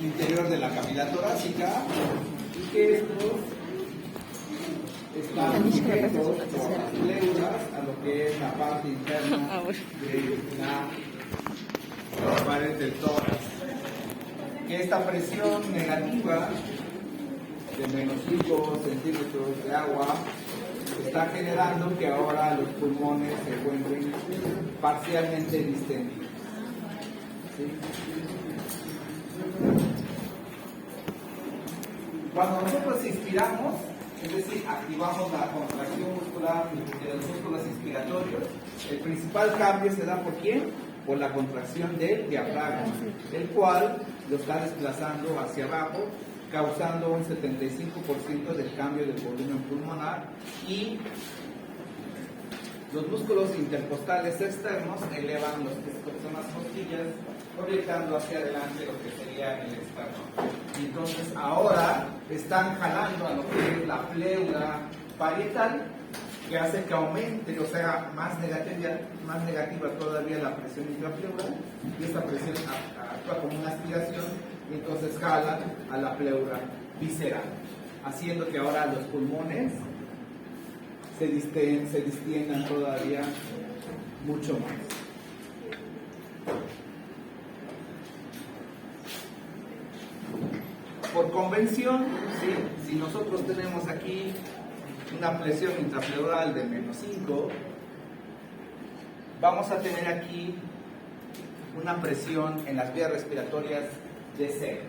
interior de la cavidad torácica y que estos están sujetos por las pleuras a lo que es la parte interna de la pared del tórax. Que esta presión negativa de menos 5 centímetros de agua está generando que ahora los pulmones se encuentren parcialmente distendidos. ¿Sí? Cuando nosotros inspiramos, es decir, activamos la contracción muscular de los músculos inspiratorios, el principal cambio se da ¿por quién? Por la contracción del diafragma, el cual lo está desplazando hacia abajo, causando un 75% del cambio del volumen pulmonar, y los músculos intercostales externos elevan los que son las costillas, proyectando hacia adelante lo que sería el esternón. Y entonces ahora están jalando a lo que es la pleura parietal, que hace que aumente, o sea, más negativa todavía la presión intrapleural, y esta presión actúa como una aspiración y entonces jala a la pleura visceral, haciendo que ahora los pulmones se distiendan todavía mucho más. Por convención, ¿sí? Si nosotros tenemos aquí una presión intrapleural de menos 5, vamos a tener aquí una presión en las vías respiratorias de 0.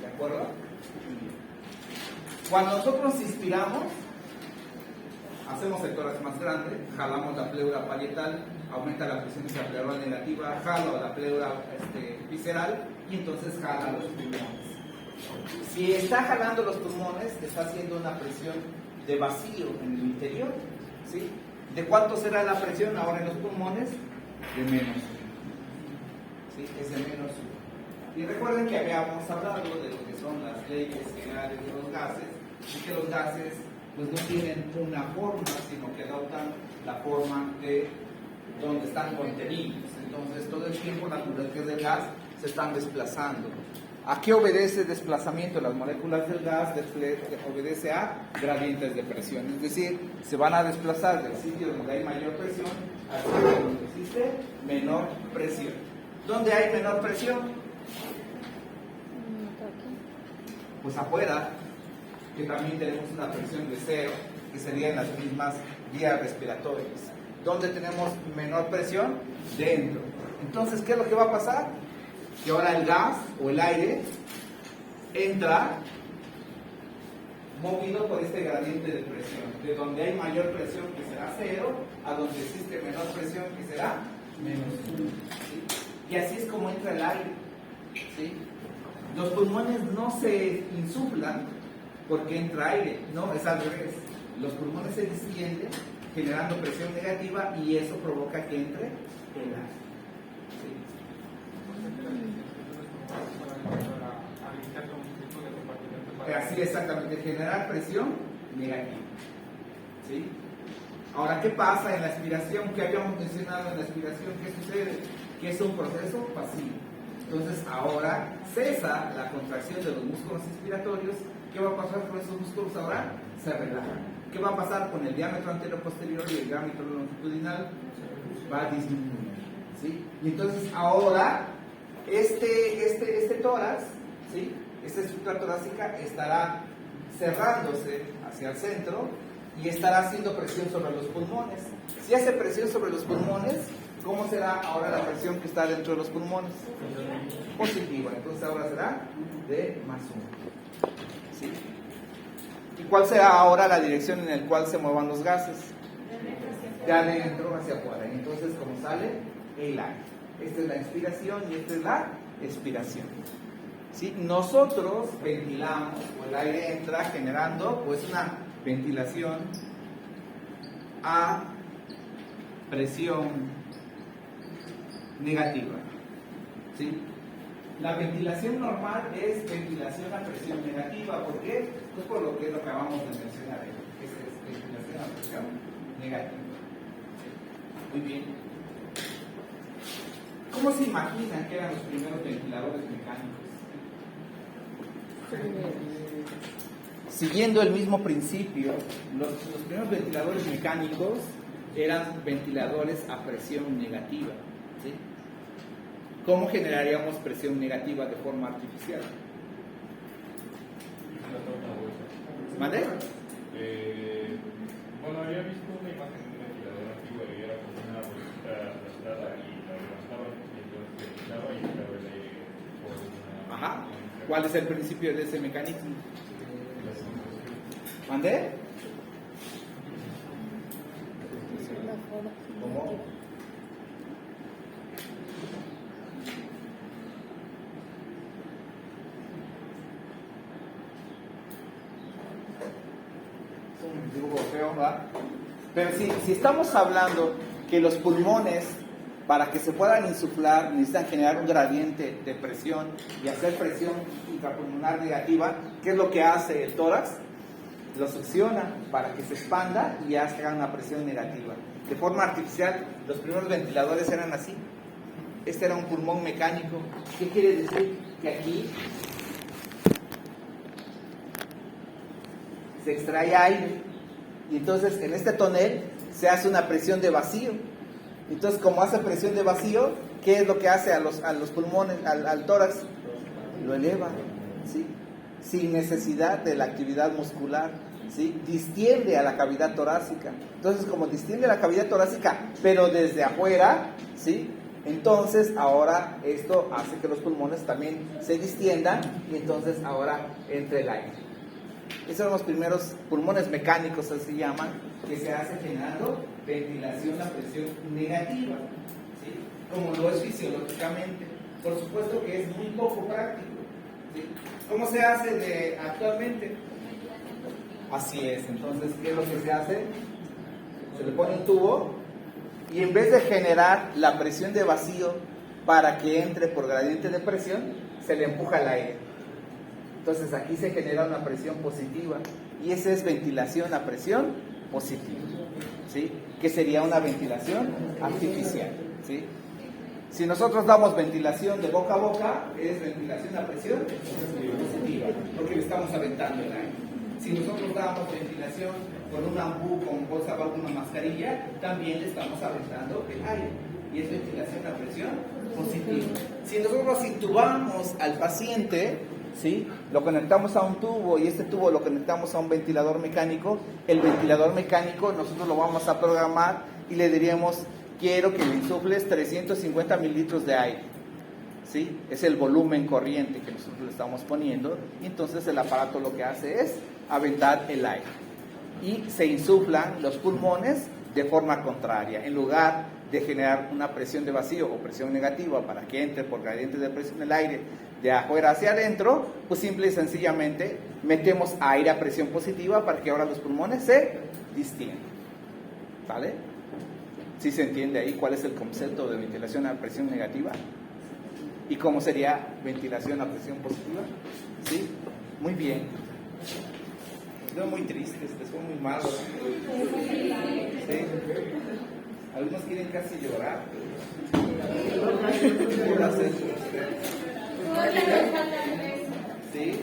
¿De acuerdo? Cuando nosotros inspiramos, hacemos el tórax más grande, jalamos la pleura parietal, aumenta la presión intrapleural negativa, jalo la pleura visceral y entonces jala los pulmones. Si está jalando los pulmones, está haciendo una presión de vacío en el interior, ¿sí? ¿De cuánto será la presión ahora en los pulmones? De menos 1. ¿Sí? Es de menos 1. Y recuerden que habíamos hablado de lo que son las leyes generales de los gases, y que los gases pues no tienen una forma, sino que adoptan la forma de donde están contenidos. Entonces todo el tiempo las moléculas del gas se están desplazando. ¿A qué obedece el desplazamiento de las moléculas del gas? Obedece a gradientes de presión, es decir, se van a desplazar del sitio donde hay mayor presión al sitio donde existe menor presión. ¿Dónde hay menor presión? Pues afuera, que también tenemos una presión de 0, que serían las mismas vías respiratorias. ¿Dónde tenemos menor presión? Dentro. Entonces, ¿qué es lo que va a pasar? Que ahora el gas o el aire entra movido por este gradiente de presión, de donde hay mayor presión, que será 0, a donde existe menor presión, que será menos 1. ¿Sí? Y así es como entra el aire. ¿Sí? Los pulmones no se insuflan porque entra aire, no, es al revés. Los pulmones se distienden generando presión negativa y eso provoca que entre el aire. Así exactamente, generar presión negativa. ¿Sí? Ahora, ¿qué pasa en la aspiración? ¿Qué habíamos mencionado en la aspiración? ¿Qué sucede? Que es un proceso pasivo. Entonces, ahora cesa la contracción de los músculos inspiratorios. ¿Qué va a pasar con esos músculos ahora? Se relajan. ¿Qué va a pasar con el diámetro anterior-posterior y el diámetro longitudinal? Va a disminuir. ¿Sí? Y entonces, ahora, este tórax, ¿sí? Esta estructura torácica estará cerrándose hacia el centro y estará haciendo presión sobre los pulmones. Si hace presión sobre los pulmones, ¿cómo será ahora la presión que está dentro de los pulmones? Positiva. Entonces ahora será de más 1. ¿Sí? ¿Y cuál será ahora la dirección en la cual se muevan los gases? De adentro hacia afuera. Entonces, ¿cómo sale? El aire. Esta es la inspiración y esta es la expiración. ¿Sí? Nosotros ventilamos, o el aire entra generando pues una ventilación a presión negativa. ¿Sí? La ventilación normal es ventilación a presión negativa. ¿Por qué? Pues por lo que lo acabamos de mencionar, que es ventilación a presión negativa. ¿Sí? Muy bien. ¿Cómo se imaginan que eran los primeros ventiladores mecánicos? Siguiendo el mismo principio, los primeros ventiladores mecánicos eran ventiladores a presión negativa, ¿sí? ¿Cómo generaríamos presión negativa de forma artificial? ¿Mande? Bueno, había visto una imagen de un ventilador antiguo y era como una bolsita aplastada y la levantaban y entonces se quitaba y entraba el aire por una... Ajá. ¿Cuál es el principio de ese mecanismo? ¿Mande? ¿Cómo? Es un dibujo feo, ¿verdad? Pero si estamos hablando que los pulmones, para que se puedan insuflar, necesitan generar un gradiente de presión y hacer presión intrapulmonar negativa, ¿qué es lo que hace el tórax? Lo succiona para que se expanda y haga una presión negativa. De forma artificial, los primeros ventiladores eran así. Este era un pulmón mecánico. ¿Qué quiere decir? Que aquí se extrae aire y entonces en este tonel se hace una presión de vacío. Entonces, como hace presión de vacío, ¿qué es lo que hace a los pulmones, al tórax? Lo eleva, ¿sí? Sin necesidad de la actividad muscular, ¿sí? Distiende a la cavidad torácica. Entonces, como distiende a la cavidad torácica, pero desde afuera, ¿sí? Entonces, ahora esto hace que los pulmones también se distiendan y entonces ahora entre el aire. Esos son los primeros pulmones mecánicos, así se llaman, que se hace generando ventilación a presión negativa, ¿sí? Como lo es fisiológicamente. Por supuesto que es muy poco práctico, ¿sí? ¿Cómo se hace actualmente? Así es. Entonces, ¿qué es lo que se hace? Se le pone un tubo y en vez de generar la presión de vacío para que entre por gradiente de presión, se le empuja el aire. Entonces aquí se genera una presión positiva y esa es ventilación a presión positiva, ¿sí? Que sería una ventilación artificial, ¿sí? Si nosotros damos ventilación de boca a boca, es ventilación a presión positiva, porque le estamos aventando el aire. Si nosotros damos ventilación con un ampú, con bolsa bajo una mascarilla, también le estamos aventando el aire y es ventilación a presión positiva. Si nosotros intubamos al paciente, ¿sí? Lo conectamos a un tubo y este tubo lo conectamos a un ventilador mecánico. El ventilador mecánico nosotros lo vamos a programar y le diríamos: quiero que le insufles 350 mililitros de aire, ¿sí? Es el volumen corriente que nosotros le estamos poniendo y entonces el aparato lo que hace es aventar el aire y se insuflan los pulmones de forma contraria. En lugar de generar una presión de vacío o presión negativa para que entre por gradiente de presión el aire de afuera hacia adentro, pues simple y sencillamente metemos aire a presión positiva para que ahora los pulmones se distiendan. ¿Vale? ¿Sí se entiende ahí cuál es el concepto de ventilación a presión negativa? ¿Y cómo sería ventilación a presión positiva? ¿Sí? Muy bien. Estoy muy triste, fue muy malo. ¿Sí? Algunos quieren casi llorar. ¿Qué va a hacer? ¿Sí?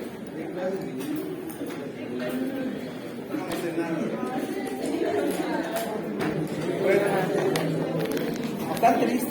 No me sé nada. Bueno, tan triste.